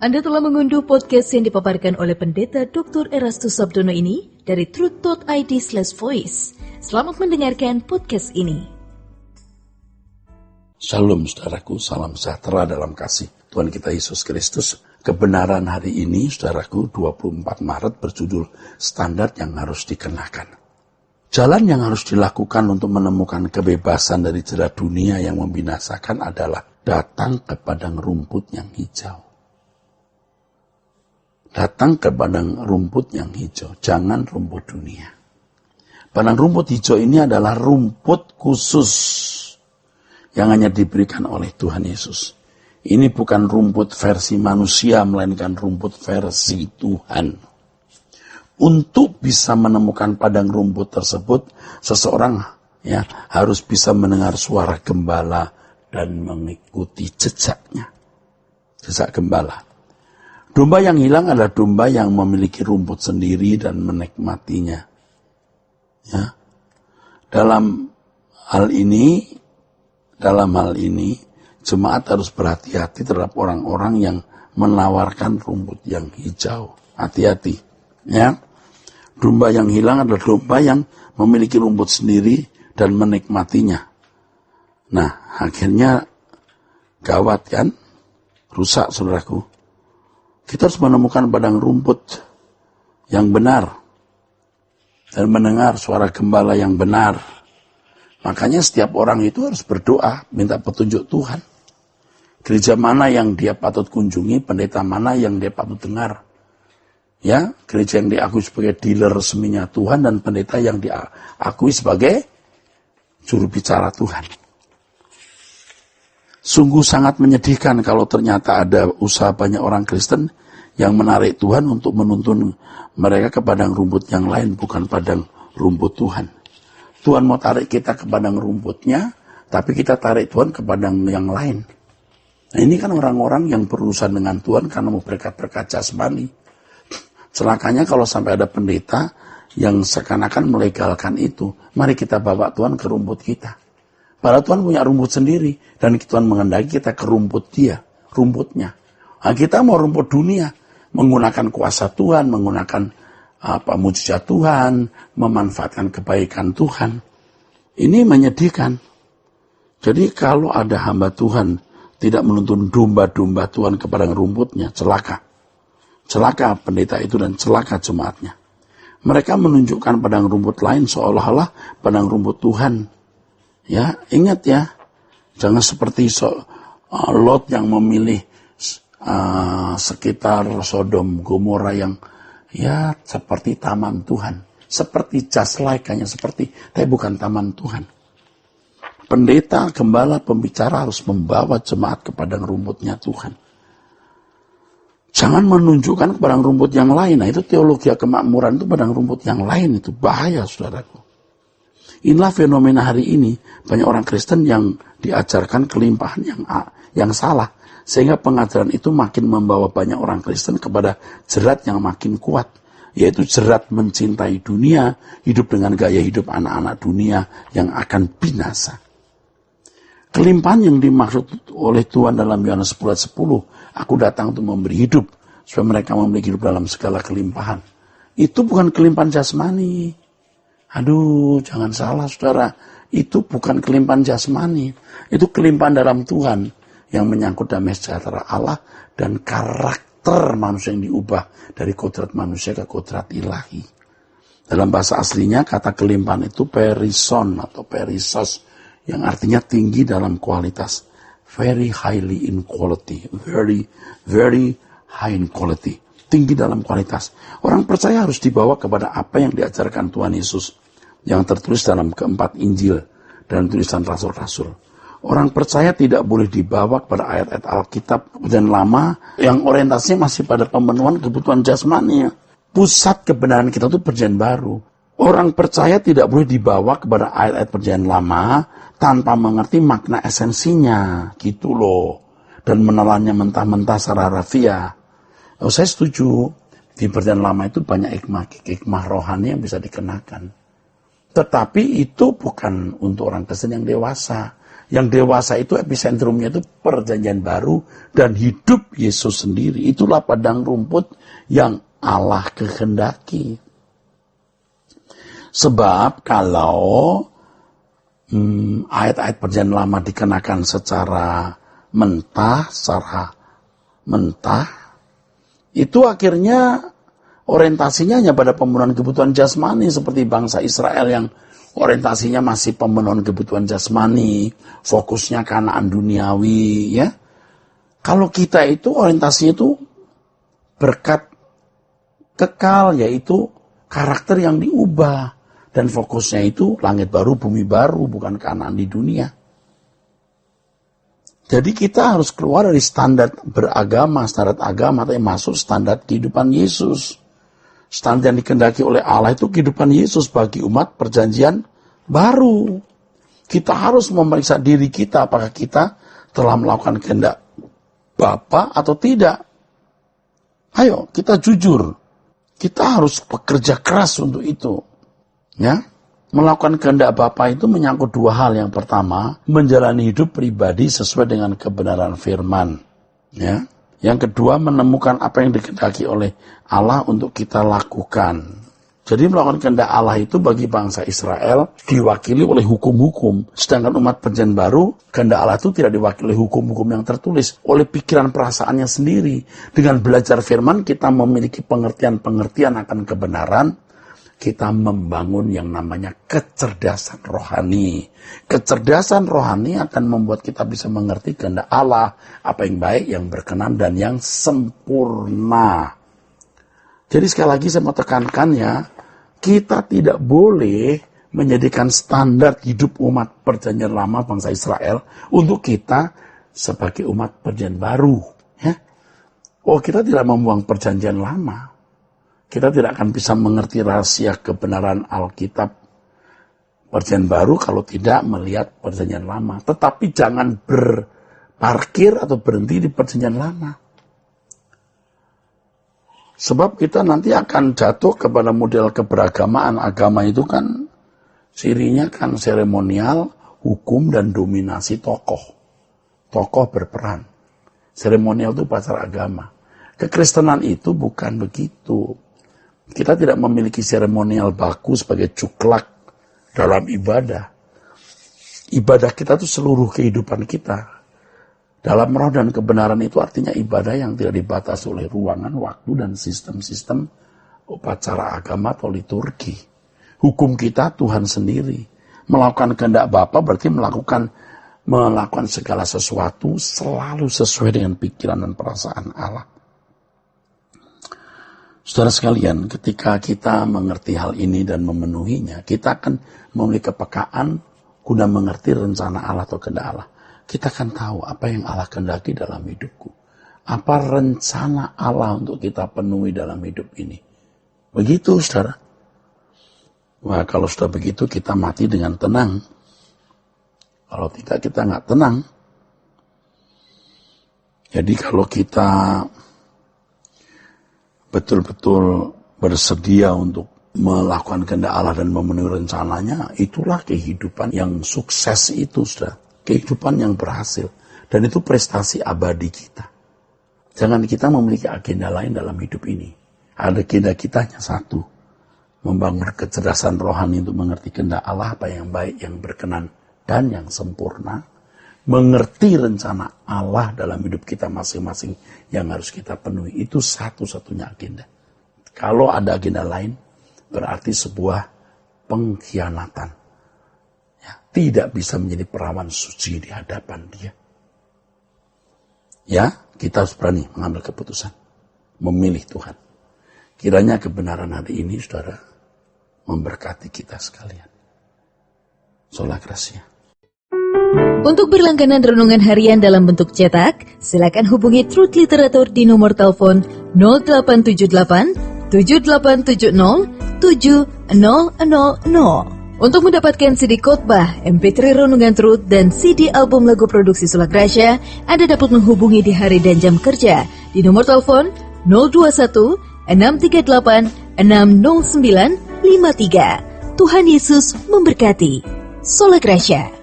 Anda telah mengunduh podcast yang dipaparkan oleh Pendeta Dr. Erastus Sabdono ini dari truth.id/voice. Selamat mendengarkan podcast ini. Shalom saudaraku, salam sejahtera dalam kasih Tuhan kita Yesus Kristus. Kebenaran hari ini saudaraku 24 Maret berjudul standar yang harus dikenakan. Jalan yang harus dilakukan untuk menemukan kebebasan dari jerat dunia yang membinasakan adalah datang ke padang rumput yang hijau. Datang ke padang rumput yang hijau, jangan rumput dunia. Padang rumput hijau ini adalah rumput khusus yang hanya diberikan oleh Tuhan Yesus. Ini bukan rumput versi manusia, melainkan rumput versi Tuhan. Untuk bisa menemukan padang rumput tersebut, seseorang harus bisa mendengar suara gembala dan mengikuti jejaknya. Jejak gembala. Domba yang hilang adalah domba yang memiliki rumput sendiri dan menikmatinya. Ya. Dalam hal ini, jemaat harus berhati-hati terhadap orang-orang yang menawarkan rumput yang hijau. Hati-hati. Ya. Domba yang hilang adalah domba yang memiliki rumput sendiri dan menikmatinya. Nah, akhirnya gawat kan? Rusak, saudaraku. Kita harus menemukan padang rumput yang benar dan mendengar suara gembala yang benar. Makanya setiap orang itu harus berdoa, minta petunjuk Tuhan. Gereja mana yang dia patut kunjungi, pendeta mana yang dia patut dengar. Ya, gereja yang diakui sebagai dealer resminya Tuhan dan pendeta yang diakui sebagai juru bicara Tuhan. Sungguh sangat menyedihkan kalau ternyata ada usaha banyak orang Kristen yang menarik Tuhan untuk menuntun mereka ke padang rumput yang lain, bukan padang rumput Tuhan. Tuhan mau tarik kita ke padang rumputnya, tapi kita tarik Tuhan ke padang yang lain. Nah, ini kan orang-orang yang berurusan dengan Tuhan karena mau berkat-berkat jasmani. Celakanya kalau sampai ada pendeta yang seakan-akan melegalkan itu, mari kita bawa Tuhan ke rumput kita. Padahal Tuhan punya rumput sendiri, dan Tuhan mengendaki kita ke rumputnya. Nah, kita mau rumput dunia, menggunakan kuasa Tuhan, menggunakan mujizat Tuhan, memanfaatkan kebaikan Tuhan. Ini menyedihkan. Jadi kalau ada hamba Tuhan tidak menuntun domba-domba Tuhan ke padang rumputnya, celaka. Celaka pendeta itu dan celaka jemaatnya. Mereka menunjukkan padang rumput lain seolah-olah padang rumput Tuhan. Ya, ingat ya, jangan seperti Lot yang memilih sekitar Sodom Gomora yang ya seperti taman Tuhan, seperti just like, hanya seperti, tapi bukan taman Tuhan. Pendeta, gembala, pembicara harus membawa jemaat ke padang rumputnya Tuhan. Jangan menunjukkan ke padang rumput yang lain. Nah, itu teologi kemakmuran, itu padang rumput yang lain, itu bahaya saudaraku. Inilah fenomena hari ini, banyak orang Kristen yang diajarkan kelimpahan yang salah, sehingga pengajaran itu makin membawa banyak orang Kristen kepada jerat yang makin kuat, yaitu jerat mencintai dunia, hidup dengan gaya hidup anak-anak dunia yang akan binasa. Kelimpahan yang dimaksud oleh Tuhan dalam Yohanes 10:10, aku datang untuk memberi hidup, supaya mereka memiliki hidup dalam segala kelimpahan. Itu bukan kelimpahan jasmani. Aduh, jangan salah saudara, itu bukan kelimpahan jasmani, itu kelimpahan dalam Tuhan yang menyangkut damai sejahtera Allah dan karakter manusia yang diubah dari kodrat manusia ke kodrat ilahi. Dalam bahasa aslinya kata kelimpahan itu perison atau perisos, yang artinya tinggi dalam kualitas, very highly in quality, very high in quality, tinggi dalam kualitas. Orang percaya harus dibawa kepada apa yang diajarkan Tuhan Yesus, yang tertulis dalam keempat Injil dan tulisan rasul-rasul. Orang percaya tidak boleh dibawa kepada ayat-ayat Alkitab dan lama yang orientasinya masih pada pemenuhan kebutuhan jasmani. Pusat kebenaran kita itu perjanjian baru. Orang percaya tidak boleh dibawa kepada ayat-ayat perjanjian lama tanpa mengerti makna esensinya, gitu loh. Dan menelannya mentah-mentah secara harfiah. Saya setuju, di perjanjian lama itu banyak hikmah rohani yang bisa dikenakan. Tetapi itu bukan untuk orang Kristen yang dewasa. Yang dewasa itu episentrumnya itu perjanjian baru dan hidup Yesus sendiri. Itulah padang rumput yang Allah kehendaki. Sebab kalau ayat-ayat perjanjian lama dikenakan secara mentah, itu akhirnya orientasinya hanya pada pemenuhan kebutuhan jasmani, seperti bangsa Israel yang orientasinya masih pemenuhan kebutuhan jasmani, fokusnya Kanaan duniawi, ya. Kalau kita itu orientasinya itu berkat kekal, yaitu karakter yang diubah, dan fokusnya itu langit baru, bumi baru, bukan Kanaan di dunia. Jadi kita harus keluar dari standar beragama, standar agama, tapi masuk standar kehidupan Yesus. Standar yang dikehendaki oleh Allah itu kehidupan Yesus bagi umat perjanjian baru. Kita harus memeriksa diri kita, apakah kita telah melakukan kehendak Bapa atau tidak. Ayo, kita jujur. Kita harus bekerja keras untuk itu. Ya, melakukan kehendak Bapa itu menyangkut dua hal. Yang pertama, menjalani hidup pribadi sesuai dengan kebenaran firman. Ya. Yang kedua, menemukan apa yang dikehendaki oleh Allah untuk kita lakukan. Jadi melakukan kehendak Allah itu bagi bangsa Israel diwakili oleh hukum-hukum. Sedangkan umat perjanjian baru, kehendak Allah itu tidak diwakili hukum-hukum yang tertulis, oleh pikiran perasaannya sendiri. Dengan belajar firman, kita memiliki pengertian-pengertian akan kebenaran. Kita membangun yang namanya kecerdasan rohani. Kecerdasan rohani akan membuat kita bisa mengerti kehendak Allah, apa yang baik, yang berkenan, dan yang sempurna. Jadi sekali lagi saya mau tekankan ya, kita tidak boleh menjadikan standar hidup umat perjanjian lama bangsa Israel untuk kita sebagai umat perjanjian baru. Ya. Oh, kita tidak membuang perjanjian lama. Kita tidak akan bisa mengerti rahasia kebenaran Alkitab perjanjian baru kalau tidak melihat perjanjian lama. Tetapi jangan berparkir atau berhenti di perjanjian lama. Sebab kita nanti akan jatuh kepada model keberagamaan. Agama itu kan cirinya kan seremonial, hukum, dan dominasi tokoh. Tokoh berperan. Seremonial itu pasar agama. Kekristenan itu bukan begitu. Kita tidak memiliki seremonial baku sebagai cuklak dalam ibadah. Ibadah kita itu seluruh kehidupan kita. Dalam roh dan kebenaran itu artinya ibadah yang tidak dibatasi oleh ruangan, waktu, dan sistem-sistem upacara agama atau liturgi. Hukum kita Tuhan sendiri. Melakukan kehendak Bapa berarti melakukan segala sesuatu selalu sesuai dengan pikiran dan perasaan Allah. Saudara sekalian, ketika kita mengerti hal ini dan memenuhinya, kita akan memiliki kepekaan guna mengerti rencana Allah atau kehendak Allah. Kita akan tahu apa yang Allah kehendaki dalam hidupku. Apa rencana Allah untuk kita penuhi dalam hidup ini. Begitu, saudara. Wah, kalau sudah begitu kita mati dengan tenang. Kalau tidak, kita nggak tenang. Jadi kalau kita betul-betul bersedia untuk melakukan kehendak Allah dan memenuhi rencananya, itulah kehidupan yang sukses itu, sudah. Kehidupan yang berhasil. Dan itu prestasi abadi kita. Jangan kita memiliki agenda lain dalam hidup ini. Agenda kita hanya satu. Membangun kecerdasan rohani untuk mengerti kehendak Allah, apa yang baik, yang berkenan, dan yang sempurna. Mengerti rencana Allah dalam hidup kita masing-masing yang harus kita penuhi. Itu satu-satunya agenda. Kalau ada agenda lain, berarti sebuah pengkhianatan. Ya, tidak bisa menjadi perawan suci di hadapan Dia. Ya, kita harus berani mengambil keputusan. Memilih Tuhan. Kiranya kebenaran hari ini, saudara, memberkati kita sekalian. Sola Gracia. Untuk berlangganan renungan harian dalam bentuk cetak, silakan hubungi Truth Literatur di nomor telepon 0878 7870 7000. Untuk mendapatkan CD khotbah, MP3 renungan Truth, dan CD album lagu produksi Sola Gracia, Anda dapat menghubungi di hari dan jam kerja di nomor telepon 021 638 60953. Tuhan Yesus memberkati. Sola Gracia.